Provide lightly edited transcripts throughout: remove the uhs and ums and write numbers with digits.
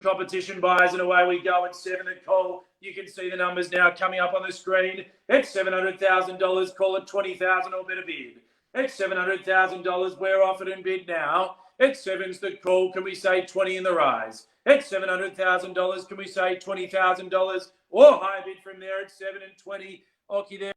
competition, buyers, and away we go at 7 at call. You can see the numbers now coming up on the screen. It's $700,000. Call it 20,000 or better bid. It's $700,000. We're offered and bid now. It's 7's the call. Can we say 20 in the rise? It's $700,000. Can we say $20,000 or high bid from there at 7 and 20? Okie there.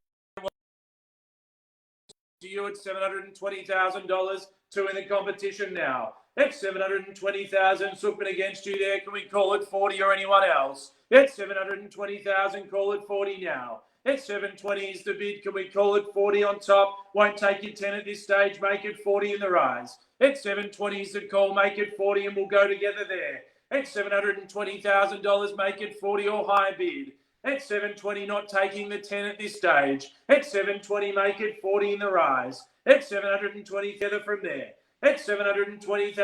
To you at $720,000. 2 in the competition now. It's 720,000. Sookman against you there. Can we call it 40 or anyone else? It's 720,000. Call it 40 now. It's 720 is the bid. Can we call it 40 on top? Won't take you 10 at this stage. Make it 40 in the rise. It's 720 is the call. Make it 40 and we'll go together there. It's $720,000. Make it 40 or high bid. It's 720, not taking the 10 at this stage. It's 720, make it 40 in the rise. It's 720 together from there. It's $720,000.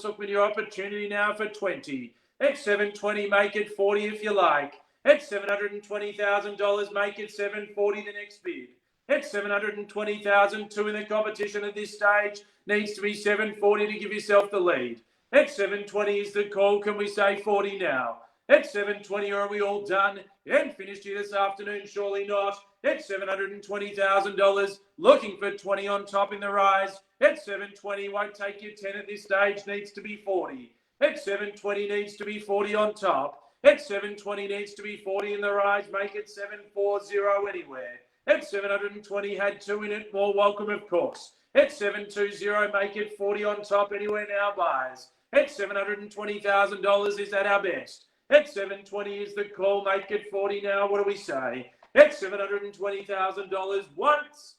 Sookman, your opportunity now for 20. It's 720, make it 40 if you like. It's $720,000, make it 740 the next bid. It's 720,000. 2 in the competition at this stage. Needs to be 740 to give yourself the lead. It's 720 is the call. Can we say 40 now? It's 720, or are we all done and finished here this afternoon? Surely not. It's $720,000. Looking for 20 on top in the rise. It's 720. Won't take you 10 at this stage. Needs to be 40. It's 720. Needs to be 40 on top. It's 720. Needs to be 40 in the rise. Make it 740 anywhere. It's 720. Had 2 in it. More welcome, of course. It's 720. Make it 40 on top anywhere now, buyers. It's $720,000. Is that our best? It's 720 is the call. Make it 40 now. What do we say? It's $720,000 once.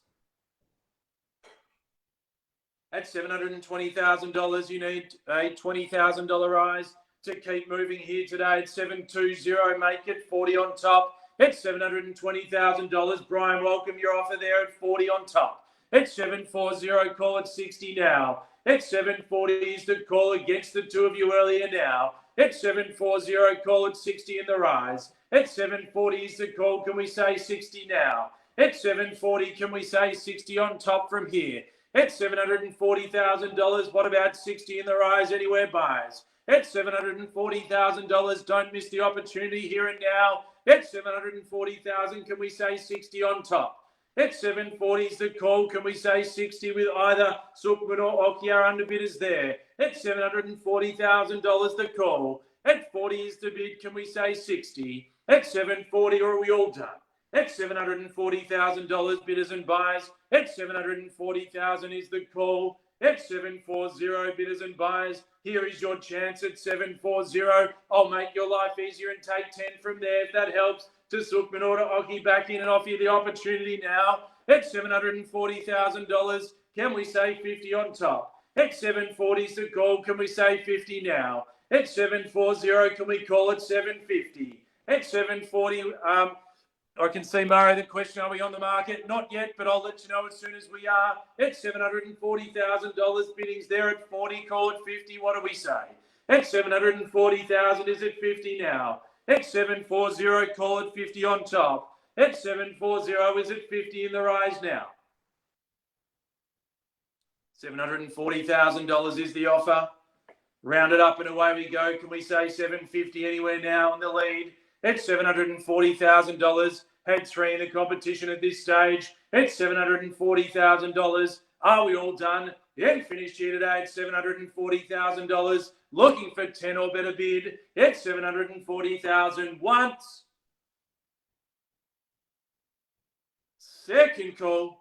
At $720,000, you need a $20,000 rise to keep moving here today. It's 720. Make it 40 on top. It's $720,000. Brian, welcome your offer there at 40 on top. It's 740. Call it 60 now. It's 740 is the call against the 2 of you earlier now. It's 740. Call it 60 in the rise. It's 740 is the call. Can we say 60 now? It's 740. Can we say 60 on top from here? It's $740,000. What about 60 in the rise anywhere, buyers? It's $740,000. Don't miss the opportunity here and now. It's $740,000. Can we say 60 on top? It's 740 is the call. Can we say 60 with either Sookman or Ikea underbidders there? It's $740,000 the call. At 40 is the bid. Can we say 60? At 740, or are we all done? At $740,000 bidders and buyers. At $740,000 is the call. At 740 bidders and buyers. Here is your chance at 740. I'll make your life easier and take 10 from there if that helps. To Sookman or to Oki back in and offer you the opportunity now. At $740,000. Can we say 50 on top? At 740 is the call. Can we say 50 now? At 740, can we call it 750? At 740, I can see, Murray, the question, are we on the market? Not yet, but I'll let you know as soon as we are. At $740,000, biddings there at 40, call it 50. What do we say? At $740,000, is it 50 now? At 740, call it 50 on top. At 740, is it 50 in the rise now? $740,000 is the offer. Round it up and away we go. Can we say 750 anywhere now in the lead? It's $740,000. Had 3 in the competition at this stage. It's $740,000. Are we all done? Yeah, finished here today at $740,000. Looking for 10 or better bid. It's $740,000 once. Second call.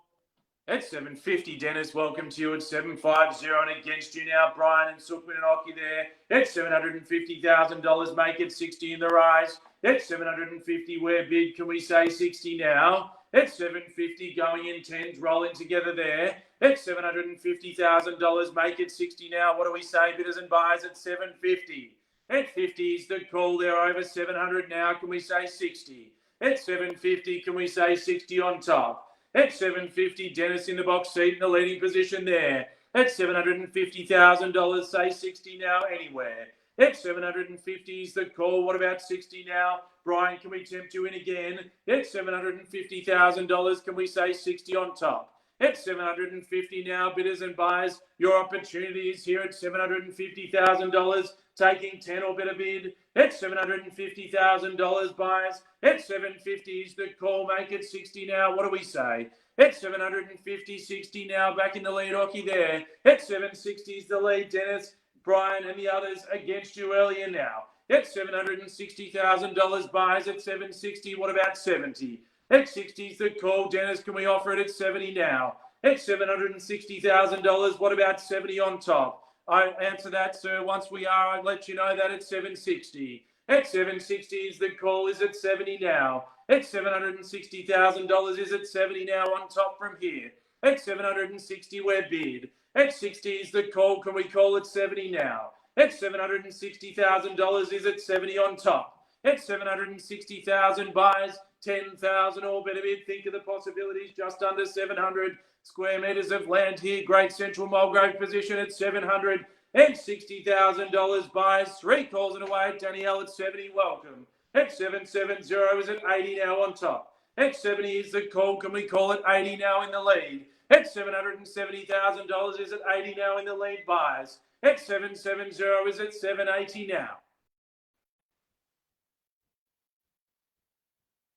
At 750, Dennis, welcome to you at 750 and against you now, Brian and Sookman and Oki there. At $750,000, make it 60 in the rise. At 750, where bid, can we say 60 now? At 750, going in 10s, rolling together there. At $750,000, make it 60 now. What do we say, bidders and buyers at 750? At 50 is the call there, over 700 now. Can we say 60? At 750, can we say 60 on top? At 750, Dennis in the box seat in the leading position there. At $750,000, say 60 now anywhere. At 750 is the call. What about 60 now? Brian, can we tempt you in again? At $750,000, can we say 60 on top? At 750 now, bidders and buyers, your opportunity is here at $750,000 taking 10 or better bid. It's $750,000 buyers. It's 750 is the call. Make it 60 now. What do we say? It's 750, 60 now. Back in the lead, Ockie there. It's 760 is the lead, Dennis, Brian, and the others against you earlier now. It's $760,000 buys at 760. What about 70? It's 60 is the call. Dennis, can we offer it at 70 now? It's $760,000. What about 70 on top? I answer that, sir. Once we are, I'd let you know that it's 760. It's 760 is the call. Is it 70 now? It's $760,000. Is it 70 now on top from here? It's 760. We're bid. It's 60 is the call. Can we call it 70 now? It's $760,000. Is it 70 on top? It's 760,000 buys, 10,000 or better bid. Think of the possibilities. Just under 700 square metres of land here. Great Central Mulgrave position at $760,000 buys. 3 calls and away. Danielle at 70. Welcome. At 770 is at 80 now on top. At 70 is the call. Can we call it 80 now in the lead? At $770,000 is at 80 now in the lead buys. At 770 is at 780 now.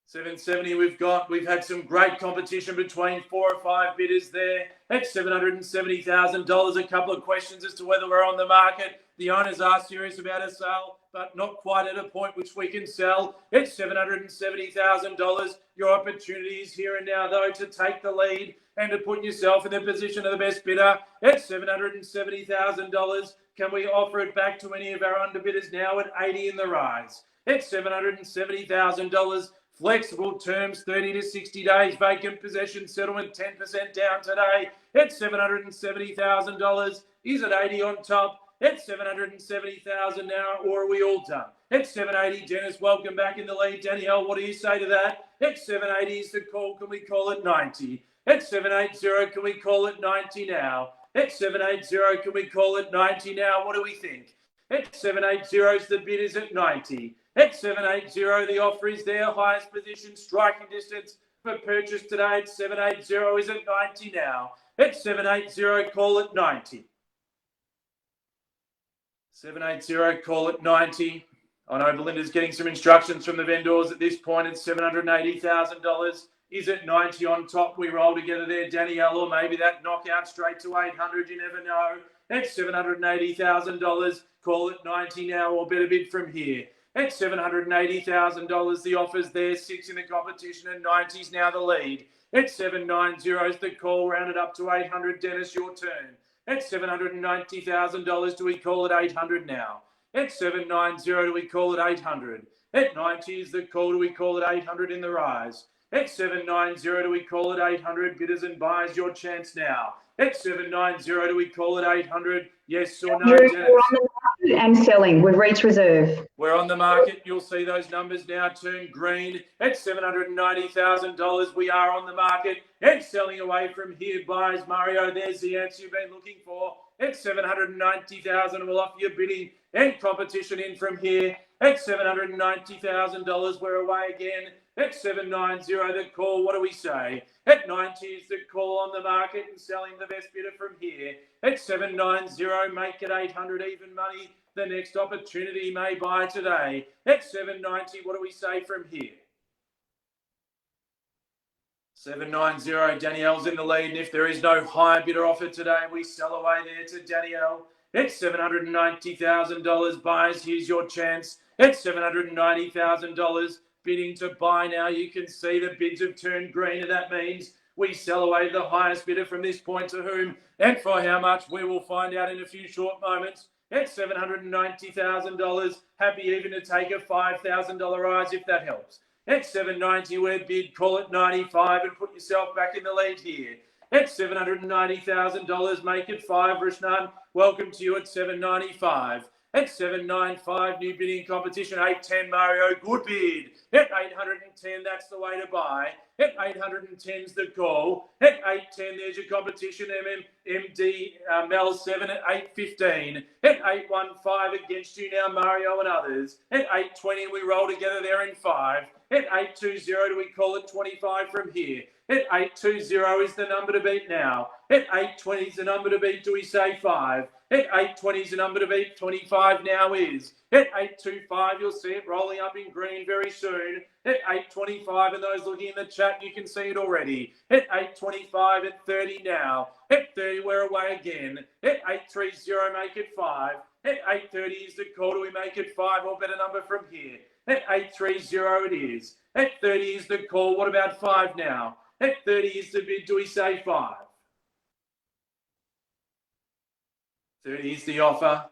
770 we've had some great competition between 4 or 5 bidders there. At $770,000, a couple of questions as to whether we're on the market. The owners are serious about a sale, but not quite at a point which we can sell. It's $770,000. Your opportunity is here and now, though, to take the lead and to put yourself in the position of the best bidder. It's $770,000. Can we offer it back to any of our underbidders now at 80 in the rise? It's $770,000. Flexible terms, 30 to 60 days. Vacant possession settlement, 10% down today. It's $770,000. Is it 80 on top? It's $770,000 now, or are we all done? It's 780. Dennis, welcome back in the lead. Danielle, what do you say to that? It's 780 is the call. Can we call it 90? It's 780. Can we call it 90 now? It's 780. Can we call it 90 now? What do we think? It's 780 is the bid is at 90. At 780, the offer is there. Highest position, striking distance for purchase today. At 780 is at 90 now. At 780, call it 90. 780, call it 90. I know Belinda's getting some instructions from the vendors at this point. It's $780,000. Is it 90 on top? We roll together there, Danielle, or maybe that knockout straight to 800. You never know. It's $780,000. Call it 90 now, or better bid from here. At $780,000, the offer's there, 6 in the competition, and 90's now the lead. At 790 is the call, rounded up to 800. Dennis, your turn. At $790,000, do we call it 800 now? At 790, do we call it 800? At 90 is the call, do we call it 800 in the rise? At 790, do we call it 800? Bidders and buyers, your chance now. At 790, do we call it 800? Yes or no, Dennis? And selling. We've reached reserve. We're on the market. You'll see those numbers now turn green. At $790,000, we are on the market and selling away from here. Buyers, Mario, there's the answer you've been looking for. At $790,000, we'll offer you bidding and competition in from here. At $790,000, we're away again. At 790, the call, what do we say? At 90 is the call on the market and selling the best bidder from here. At 790, make it 800 even money. The next opportunity may buy today. At 790, what do we say from here? 790, Danielle's in the lead, and if there is no higher bidder offer today, we sell away there to Danielle. At $790,000, buyers, here's your chance. At $790,000, bidding to buy now. You can see the bids have turned green, and that means we sell away to the highest bidder from this point, to whom and for how much we will find out in a few short moments. At $790,000, happy even to take a $5,000 rise if that helps. At $790, we're bid, call it 95 and put yourself back in the lead here. At $790,000, make it 5, Rishnan. Welcome to you at $795. At $795, new bidding competition, 810, Mario, good bid. At $810, that's the way to buy. At $810's the call. At $810, there's your competition, MD Mel 7 at $815. At $815, against you now, Mario and others. At $820, we roll together there in 5. At $820, do we call it 25 from here? At 820 is the number to beat now. At 820 is the number to beat. Do we say 5? At 820 is the number to beat. 25 now is. At 825, you'll see it rolling up in green very soon. At 825, and those looking in the chat, you can see it already. At 825, at 30 now. At 30, we're away again. At 830, make it 5. At 830 is the call. Do we make it 5 or better number from here? At 830 it is. At 30 is the call. What about 5 now? At 30 is the bid. Do we say 5? 30 is the offer.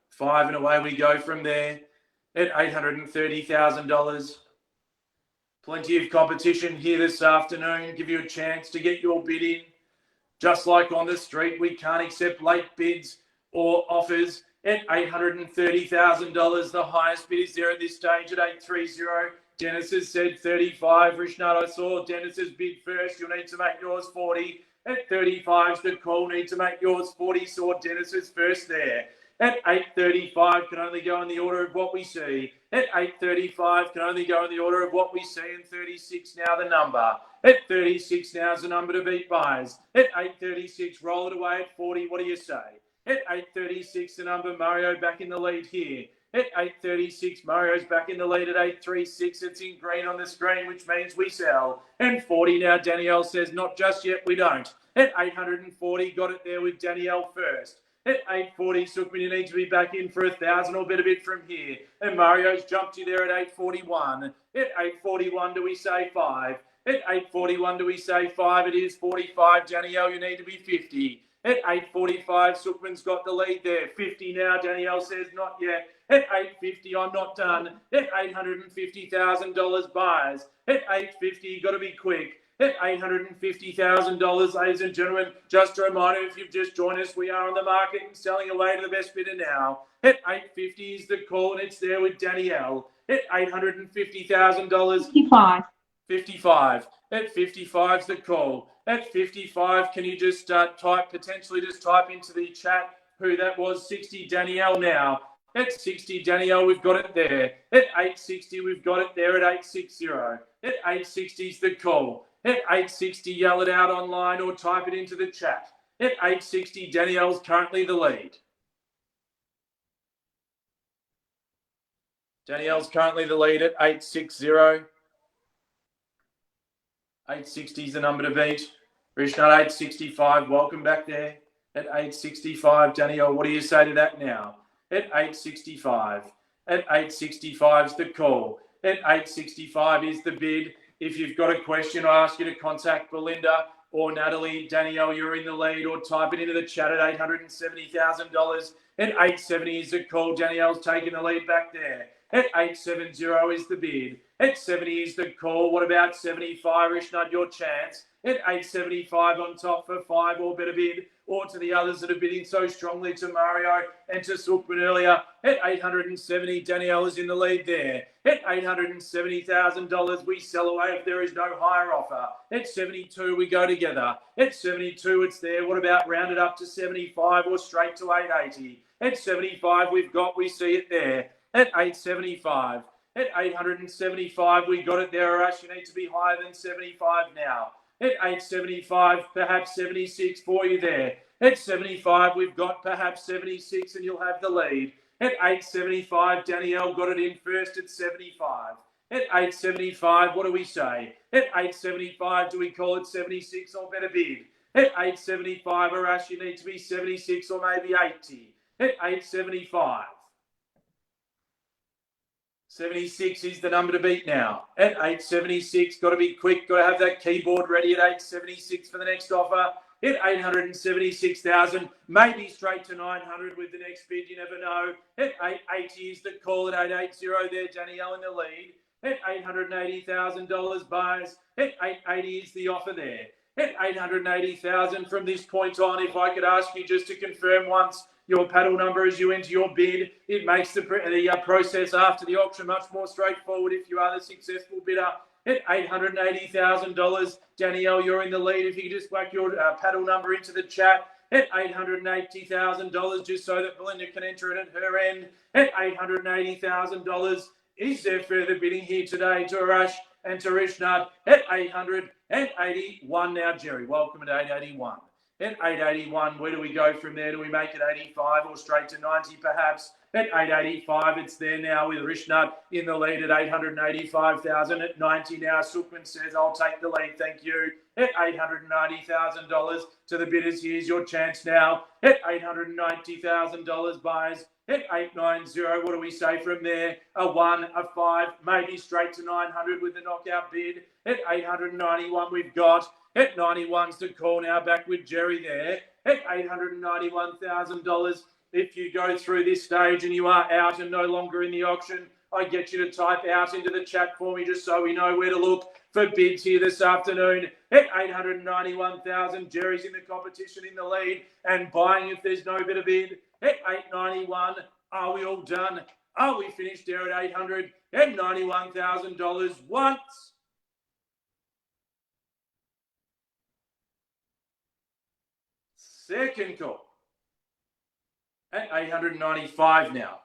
5 and away we go from there. At $830,000. Plenty of competition here this afternoon. Give you a chance to get your bid in. Just like on the street, we can't accept late bids or offers. At $830,000, the highest bid is there at this stage at 830. Dennis has said 35. Rishnad, I saw Dennis's bid first. You'll need to make yours 40. At 35 is the call. Need to make yours 40. Saw Dennis's first there. At 835 can only go in the order of what we see. At 835 can only go in the order of what we see. And 36 now the number. At 36 now is the number to beat buys. At 836, roll it away at 40. What do you say? At 836, the number Mario back in the lead here. At 836, Mario's back in the lead at 836. It's in green on the screen, which means we sell. And 40 now, Danielle says, not just yet, we don't. At 840, got it there with Danielle first. At 840, Sookman, you need to be back in for 1,000 or better bit from here. And Mario's jumped you there at 841. At 841, do we say 5? At 841, do we say 5? It is 45. Danielle, you need to be 50. At 845, Sookman's got the lead there. 50 now, Danielle says not yet. At 850, I'm not done. At $850,000 buyers. At 850, got to be quick. At $850,000, ladies and gentlemen, just a reminder, if you've just joined us, we are on the market and selling away to the best bidder now. At 850 is the call, and it's there with Danielle. At $850,000. 55. 55. At 55 is the call. At 55, can you just potentially type into the chat who that was? 60, Danielle now. At 60, Danielle, we've got it there. At 860, we've got it there at 860. At 860 is the call. At 860, yell it out online or type it into the chat. At 860, Danielle's currently the lead. Danielle's currently the lead at 860. 860 is the number to beat. Rishnad, 865, welcome back there. At 865, Danielle, what do you say to that now? At 865. At 865 is the call. At 865 is the bid. If you've got a question, I ask you to contact Belinda or Natalie. Danielle, you're in the lead, or type it into the chat at $870,000. At 870 is the call. Danielle's taking the lead back there. At 870 is the bid. At 70 is the call. What about 75? Rishnad, your chance. At 875 on top for 5 or better bid, or to the others that are bidding so strongly to Mario and to Sookman earlier. At 870, Danielle is in the lead there. At $870,000, we sell away if there is no higher offer. At 72, we go together. At 72, it's there. What about rounded up to 75 or straight to 880? At 75, we see it there. At 875. At 875, we got it there, or else you need to be higher than 75 now. At 875, perhaps 76 for you there. At 75, we've got perhaps 76 and you'll have the lead. At 875, Danielle got it in first at 75. At 875, what do we say? At 875, do we call it 76 or better bid? At 875, or else you need to be 76 or maybe 80. At 875. 76 is the number to beat now. At 876, got to be quick. Got to have that keyboard ready at 876 for the next offer. At 876,000, maybe straight to 900 with the next bid. You never know. At 880 is the call at 880 there. Danielle in the lead. At $880,000 buyers. At 880 is the offer there. At 880,000 from this point on, if I could ask you just to confirm once your paddle number as you enter your bid, it makes the process after the auction much more straightforward if you are the successful bidder. At $880,000, Danielle, you're in the lead. If you could just whack your paddle number into the chat. At $880,000, just so that Belinda can enter it at her end. At $880,000, is there further bidding here today, Turash? and to Rishnad at 881 now, Jerry. Welcome at 881. At 881, where do we go from there? Do we make it 85 or straight to 90 perhaps? At 885, it's there now with Rishnad in the lead at 885,000. At 90 now, Sukhman says, I'll take the lead, thank you. At $890,000 to the bidders, here's your chance now. At $890,000 buyers. At 890, what do we say from there? A 1, a 5, maybe straight to 900 with the knockout bid. At 891 we've got. At 91's the call now, back with Jerry there. At $891,000. If you go through this stage and you are out and no longer in the auction, I get you to type out into the chat for me just so we know where to look for bids here this afternoon. At 891,000, Jerry's in the competition in the lead and buying if there's no bit of bid. At 891, are we all done? Are we finished there at $891,000 once? Second call. At 895 now.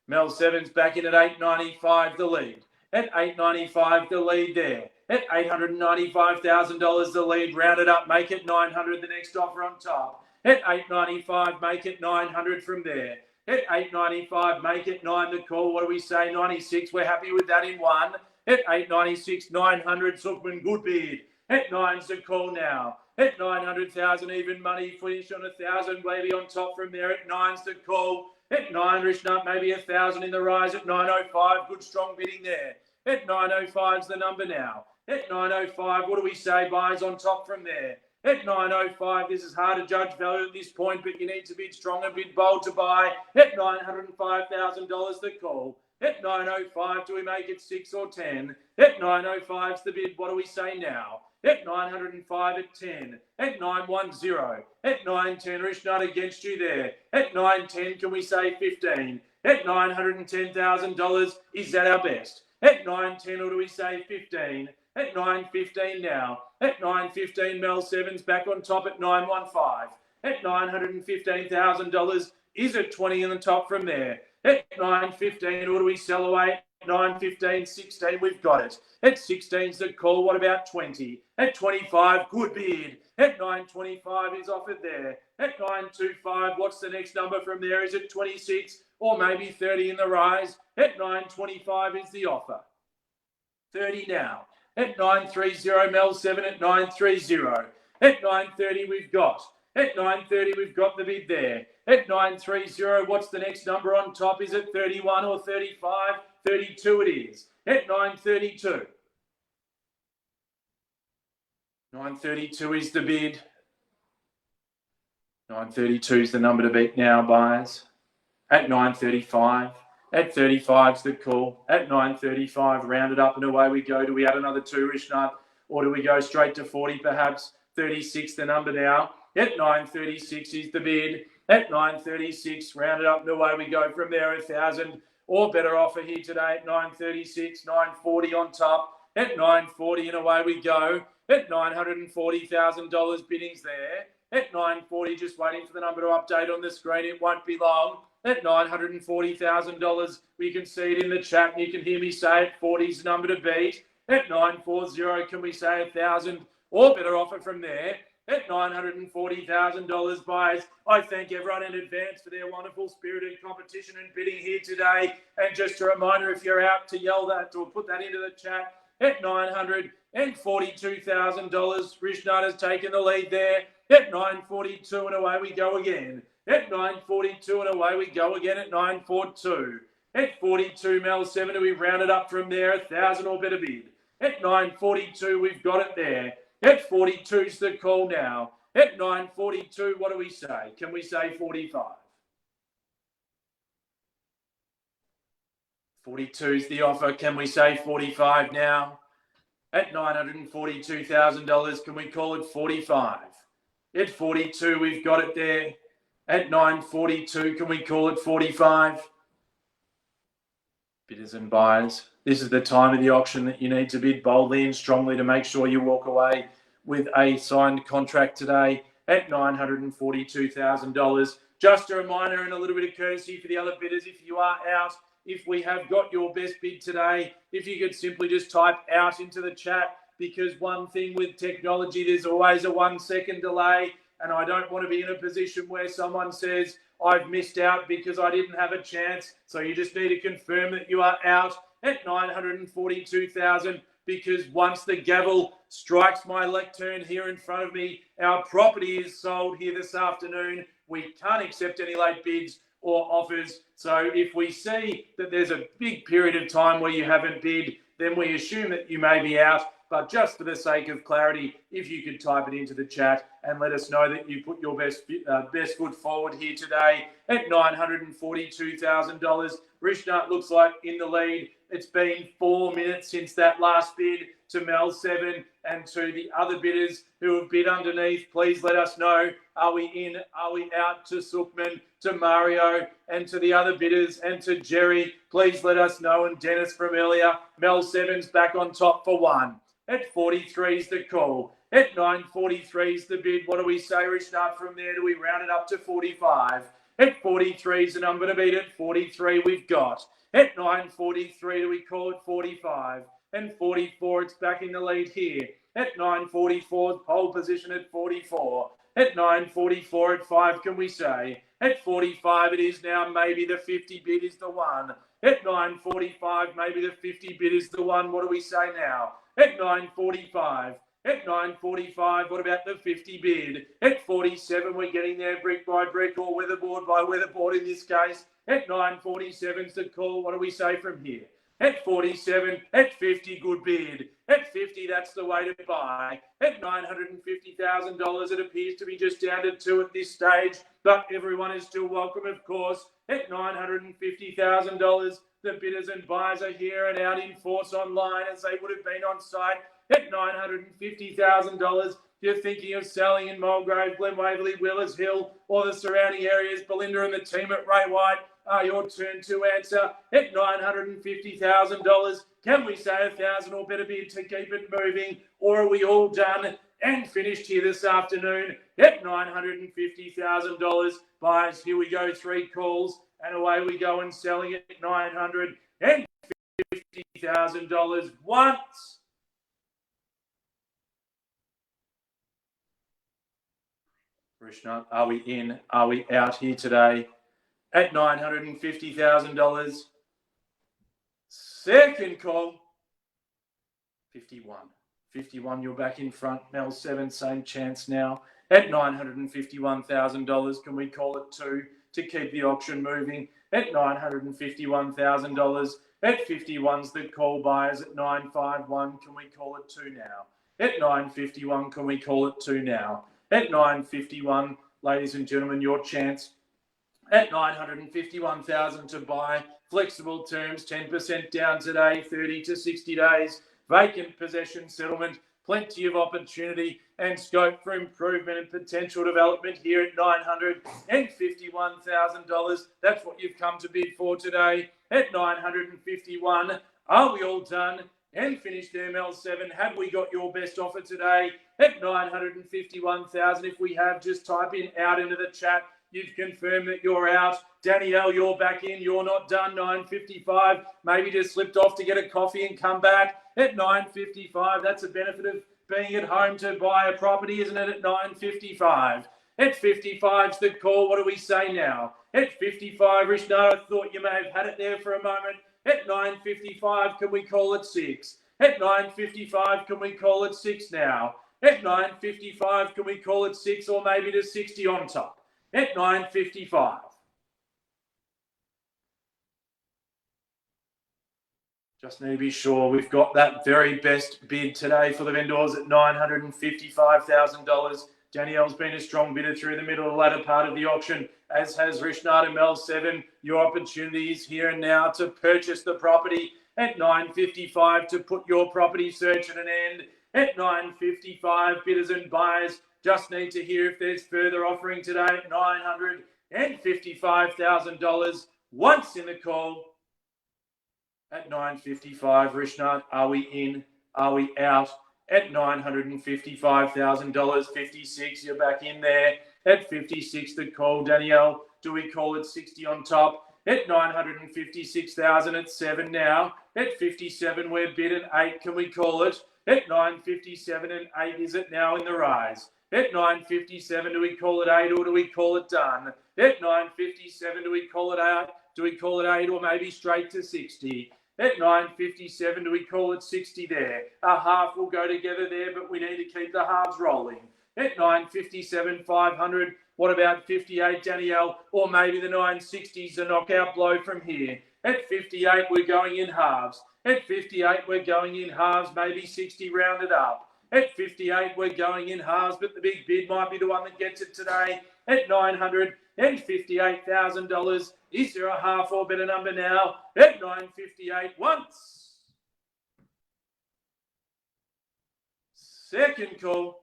Mel Sevens back in at 895, the lead. At 895, the lead there. At $895,000, the lead. Round it up, make it 900, the next offer on top. At 895, make it 900 from there. At 895, make it 9, the call. What do we say? 96, we're happy with that in 1. At 896, 900, Sukhman, good bid. At 9's the call now. At 900,000, even money, finish on 1,000, maybe on top from there. At 9's the call. At 9, Rishnut, maybe 1,000 in the rise. At 905, good strong bidding there. At 905's the number now. At 905, what do we say? Buys on top from there. At 905, this is hard to judge value at this point, but you need to bid strong and bid bold to buy. At $905,000, the call. At 905, do we make it 6 or 10? At 905's the bid. What do we say now? At 905 at 10. At 910. At 910, Rishnut against you there. At 910, can we say 15? At $910,000, is that our best? At 910, or do we say 15? At 915 now. At 915, Mel Sevens back on top at 915. At $915,000, is it 20 in the top from there? At 915, or do we sell away? 915, 16, we've got it. At 16's the call. What about 20? At 25, good bid. At 925 is offered there. At 925, what's the next number from there? Is it 26 or maybe 30 in the rise? At 925 is the offer. 30 now. At 930, Mel 7 at 930. At 930 we've got. At 930 we've got the bid there. At 930, what's the next number on top? Is it 31 or 35? 32 it is. At 932. 932 is the bid. 932 is the number to beat now, buyers. At 935. At 35's the call. At 935, round it up and away we go. Do we add another 2, Rishnut? Or do we go straight to 40 perhaps? 36 the number now. At 936 is the bid. At 936, round it up and away we go from there. 1,000 or better offer here today at 936, 940 on top. At 940 and away we go. At $940,000 biddings there. At 940, just waiting for the number to update on the screen. It won't be long. At $940,000, we can see it in the chat and you can hear me say it. 40's the number to beat. At 940, can we say 1,000 or better offer from there? At $940,000, buyers, I thank everyone in advance for their wonderful spirited competition and bidding here today. And just a reminder, if you're out to yell that or put that into the chat, at $942,000, Rishnut has taken the lead there. At 942 and away we go again. At 942 and away we go again at 942. At 42, Mel 7, we rounded up from there, 1,000 or better bid. At 942, we've got it there. At 42's the call now. At 942, what do we say? Can we say 45? 42's the offer. Can we say 45 now? At $942,000, can we call it 45? At 42, we've got it there. At 942, can we call it 45? Bidders and buyers, this is the time of the auction that you need to bid boldly and strongly to make sure you walk away with a signed contract today at $942,000. Just a reminder and a little bit of courtesy for the other bidders, if you are out if we have got your best bid today, if you could simply just type out into the chat, because one thing with technology, there's always a 1 second delay, and I don't want to be in a position where someone says, I've missed out because I didn't have a chance. So you just need to confirm that you are out at 942,000, because once the gavel strikes my lectern here in front of me, our property is sold here this afternoon. We can't accept any late bids or offers. So if we see that there's a big period of time where you haven't bid, then we assume that you may be out. But just for the sake of clarity, if you could type it into the chat and let us know that you put your best foot forward here today at $942,000. Rishnat looks like in the lead. It's been 4 minutes since that last bid to Mel 7, and to the other bidders who have bid underneath, please let us know. Are we in? Are we out? To Sukhman, to Mario, and to the other bidders, and to Jerry, please let us know. And Dennis from earlier, Mel 7's back on top for 1. At 43 is the call. At 943 is the bid. What do we say, Rishnat? From there, do we round it up to 45? At 43 is the number to beat. At 43 we've got. At 943, do we call it 45? And 44, it's back in the lead here. At 944, pole position at 44. At 944, at 5, can we say? At 45, it is now. Maybe the 50 bid is the one. At 945, maybe the 50 bid is the one. What do we say now? At 945. At 945, what about the 50 bid? At 47, we're getting there brick by brick, or weatherboard by weatherboard in this case. At 947's the call. What do we say from here? At 47, at 50, good bid. At 50, that's the way to buy. At $950,000, it appears to be just down to 2 at this stage, but everyone is still welcome, of course. At $950,000, the bidders and buyers are here and out in force online as they would have been on site. At $950,000, you're thinking of selling in Mulgrave, Glen Waverley, Willers Hill, or the surrounding areas. Belinda and the team at Ray White are your turn to answer. At $950,000, can we say 1,000 or better bid to keep it moving, or are we all done and finished here this afternoon? At $950,000, buyers, here we go, 3 calls, and away we go and selling it at $950,000 once. Rishnat, are we in? Are we out here today? At $950,000. Second call, 51. 51, you're back in front. Mel 7, same chance now. At $951,000, can we call it 2 to keep the auction moving? At $951,000. At 51's the call, buyers. At 951, can we call it 2 now? At 951, can we call it 2 now? At 951, ladies and gentlemen, your chance. At $951,000 to buy. Flexible terms, 10% down today, 30 to 60 days. Vacant possession settlement, plenty of opportunity and scope for improvement and potential development here at $951,000. That's what you've come to bid for today. At $951, are we all done and finished there, Mel7? Have we got your best offer today? At $951,000, if we have, just type in out into the chat. You've confirmed that you're out. Danielle, you're back in. You're not done. $955. Maybe just slipped off to get a coffee and come back. At $955, that's a benefit of being at home to buy a property, isn't it? At $955. At $55's the call. What do we say now? At $55, Rishna, I thought you may have had it there for a moment. At $955, can we call it 6? At $955, can we call it 6 now? At $955, can we call it 6 or maybe just 60 on top? At $955. Just need to be sure we've got that very best bid today for the vendors at $955,000. Danielle's been a strong bidder through the middle of the latter part of the auction, as has Rishnat and Mel7. Your opportunity is here and now to purchase the property at $955 to put your property search at an end. At $955, bidders and buyers just need to hear if there's further offering today at $955,000. Once in the call at $955. Rishnat, are we in? Are we out? At $955,000, 56, you're back in there. At 56, the call, Danielle, do we call it 60 on top? At 956,000 at 7 now. At 57, we're bid at 8, can we call it? At 957 and 8 is it now in the rise? At 957, do we call it 8 or do we call it done? At 957, do we call it 8? Do we call it 8 or maybe straight to 60? At 957, do we call it 60 there? A half will go together there, but we need to keep the halves rolling. At 957, 500. What about 58, Danielle? Or maybe the 960s, a knockout blow from here. At 58, we're going in halves. At 58, we're going in halves, maybe 60 rounded up. At 58, we're going in halves, but the big bid might be the one that gets it today. At $958,000, is there a half or better number now? At 958 once. Second call.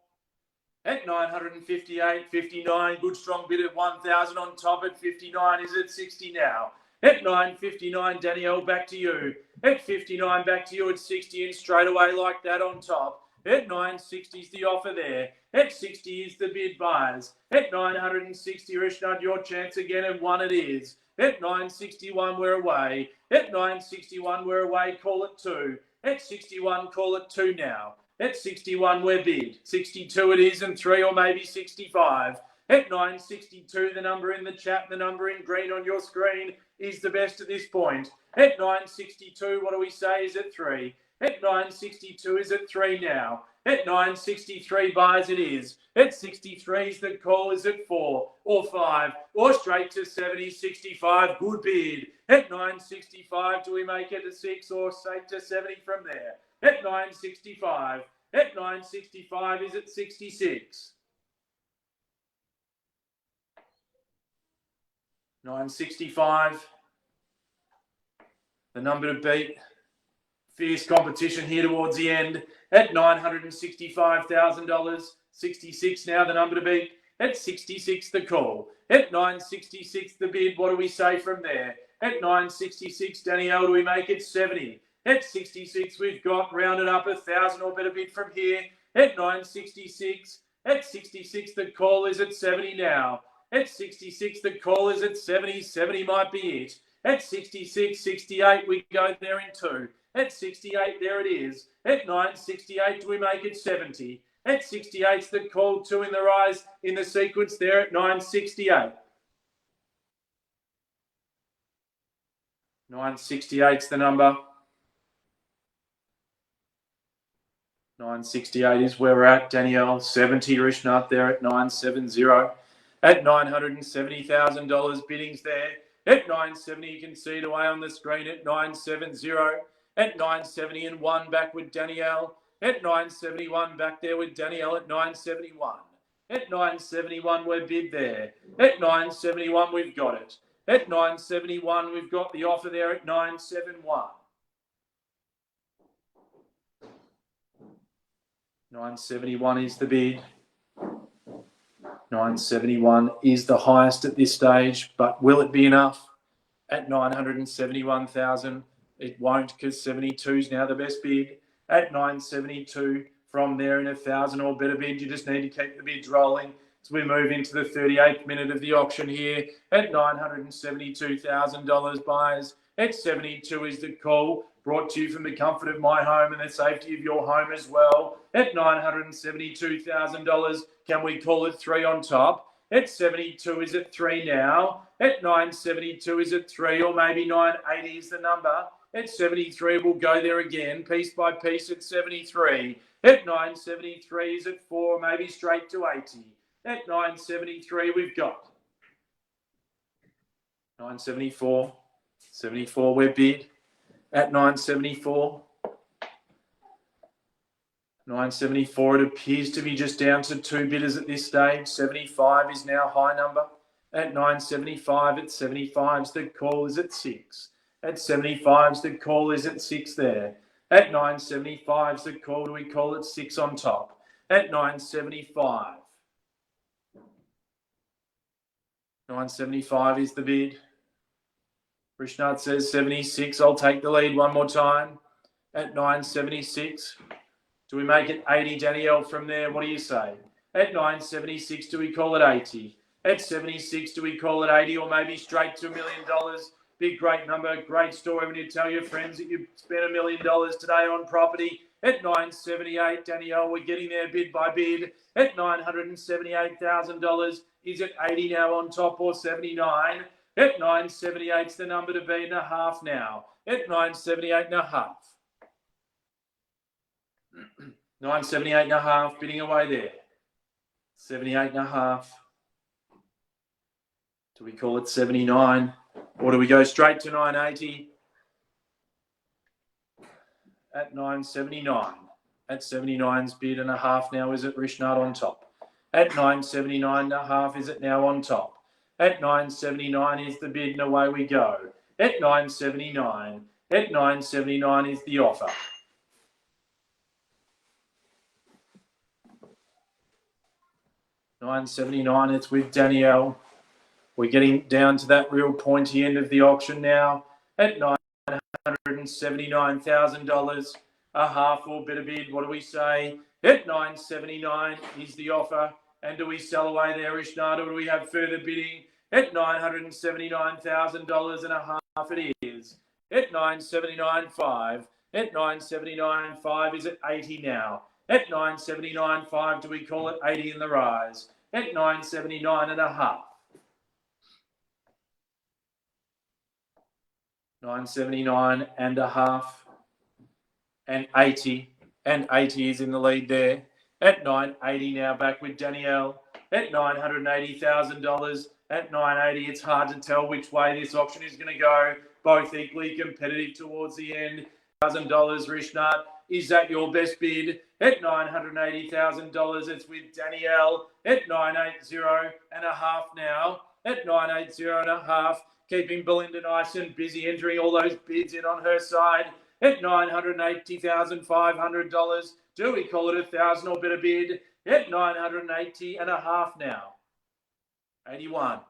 At 958.59, good strong bid at 1,000 on top. At 59, is it 60 now? At 959, Danielle, back to you. At 59, back to you at 60 and straight away like that on top. At 960 is the offer there. At 60 is the bid buyers. At 960, Rishnad, your chance again, and one it is. At 961, we're away. At 961, we're away, call it 2. At 61, call it 2 now. At 61, we're bid. 62 it is, and 3 or maybe 65. At 962, the number in the chat, the number in green on your screen is the best at this point. At 962, what do we say? Is it 3? At 962, is it 3 now? At 963, buys it is. At 63 is the call, is it 4 or 5 or straight to 70, 65, good bid. At 965, do we make it a 6 or straight to 70 from there? At 965. At 965, is it 66? 965. The number to beat. Fierce competition here towards the end. At $965,000. 66 now, the number to beat. At 66, the call. At 966, the bid. What do we say from there? At 966, Danielle, do we make it 70? At 66, we've got rounded up 1,000 or better bid from here. At 966. At 66, the call is at 70 now. At 66, the call is at 70. 70 might be it. At 66, 68, we go there in 2. At 68, there it is. At 968, do we make it 70? At 68's the call, 2 in the rise in the sequence there at 968. 968's the number. 968 is where we're at, Danielle. 70 Rishnat there at 970. At $970,000 biddings there. At 970, you can see it away on the screen at 970. At 970 and 1 back with Danielle. At 971 back there with Danielle at 971. At 971, we're bid there. At 971, we've got it. At 971, we've got the offer there at 971. 971 is the bid. 971 is the highest at this stage, but will it be enough? At 971,000, it won't, because 72 is now the best bid. At 972, from there in 1,000 or better bid, you just need to keep the bids rolling. As we move into the 38th minute of the auction here, at $972,000 buyers. At 72 is the call, brought to you from the comfort of my home and the safety of your home as well. At $972,000, can we call it 3 on top? At 72, is it 3 now? At 972, is it 3 or maybe 980 is the number? At 73, we'll go there again, piece by piece at 73. At 973, is it 4 or maybe straight to 80? At 973, we've got 974. 74, we're bid. At 974. 974, it appears to be just down to 2 bidders at this stage. 75 is now high number. At 975, at 75's the call is at 6. At 75's the call is at 6 there. At 975's the call, do we call it 6 on top? At 975. 975 is the bid. Rishnat says 76. I'll take the lead one more time. At 976. Do we make it 80, Danielle, from there? What do you say? At 976, do we call it 80? At 76, do we call it 80 or maybe straight to $1 million? Big, great number, great story when you tell your friends that you spent $1 million today on property. At 978, Danielle, we're getting there bid by bid. At $978,000, is it 80 now on top or 79? At 978's the number to be and a half now. At 978 and a half. 978 and a half, bidding away there. 78 and a half. Do we call it 79? Or do we go straight to 980? At 979. At 79's bid and a half now, is it Rishnard on top? At 979 and a half, is it now on top? At 979 is the bid and away we go. At 979. At 979 is the offer. $979, it's with Danielle. We're getting down to that real pointy end of the auction now. At $979,000, a half or better bid. What do we say? At $979 is the offer. And do we sell away there, Rishnard, or do we have further bidding? At $979,000 and a half it is. At $979.5. At $979.5 is at 80 now. At $979.5, do we call it 80 in the rise? At $979 and a half. $979 and a half. And 80. And 80 is in the lead there. At $980 now, back with Danielle. At $980,000. At $980, it's hard to tell which way this auction is going to go. Both equally competitive towards the end. $1,000, Rishnard. Is that your best bid? At $980,000, it's with Danielle. At $980 and a half now. At $980 and a half, keeping Belinda nice and busy, entering all those bids in on her side. At $980,500, do we call it $1,000 or better bid? At $980 and a half now. 81.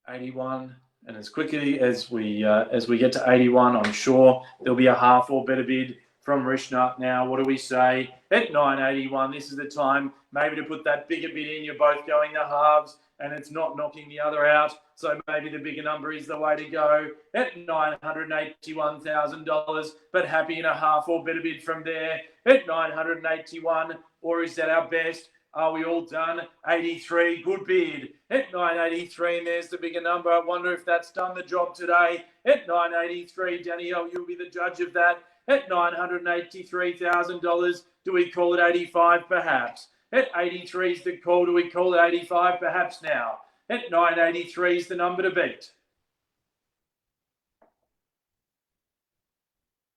81. And as quickly as we get to 81, I'm sure there'll be a half or better bid from Rishnard now. What do we say? At 981, this is the time maybe to put that bigger bid in. You're both going the halves and it's not knocking the other out. So maybe the bigger number is the way to go at $981,000, but happy in a half or better bid from there at 981, or is that our best? Are we all done? 83, good bid at 983, and there's the bigger number. I wonder if that's done the job today. At 983, Danielle, you'll be the judge of that. At $983,000, do we call it 85 perhaps? At 83 is the call. Do we call it 85 perhaps now? At 983 is the number to beat.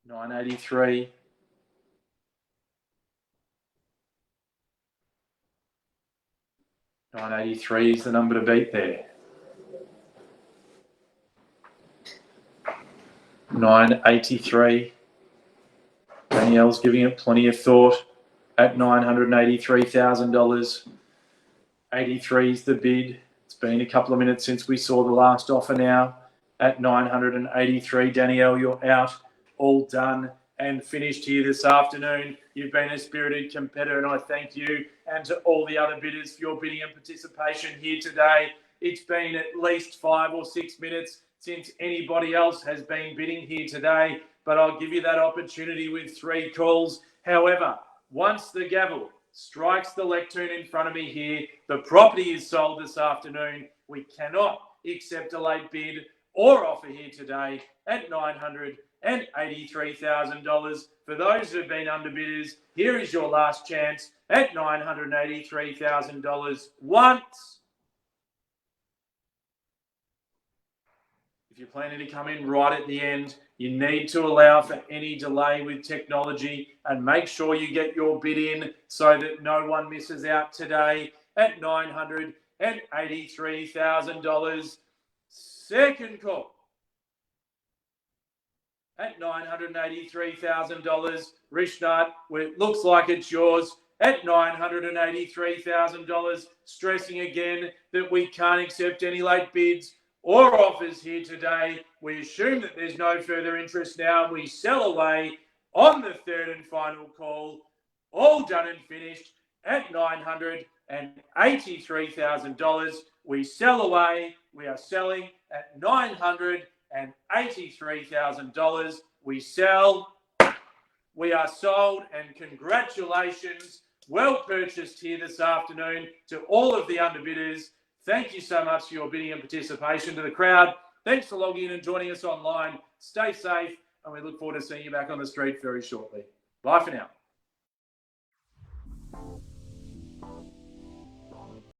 983. $983 is the number to beat there. 983. Danielle's giving it plenty of thought at $983,000. 83 is the bid. It's been a couple of minutes since we saw the last offer now. At 983, Danielle, you're out, all done and finished here this afternoon. You've been a spirited competitor, and I thank you and to all the other bidders for your bidding and participation here today. It's been at least 5 or 6 minutes since anybody else has been bidding here today, but I'll give you that opportunity with 3 calls. However, once the gavel strikes the lectern in front of me here, the property is sold this afternoon. We cannot accept a late bid or offer here today at $983,000. For those who have been underbidders, here is your last chance at $983,000 once. If you're planning to come in right at the end, you need to allow for any delay with technology and make sure you get your bid in so that no one misses out today at $983,000. Second call at $983,000. Rishnard, it looks like it's yours at $983,000. Stressing again that we can't accept any late bids or offers here today. We assume that there's no further interest now, and we sell away on the third and final call, all done and finished at $983,000. We sell away. We are selling at $983,000. We sell. We are sold, and congratulations. Well purchased here this afternoon to all of the underbidders. Thank you so much for your bidding and participation. To the crowd, thanks for logging in and joining us online. Stay safe, and we look forward to seeing you back on the street very shortly. Bye for now.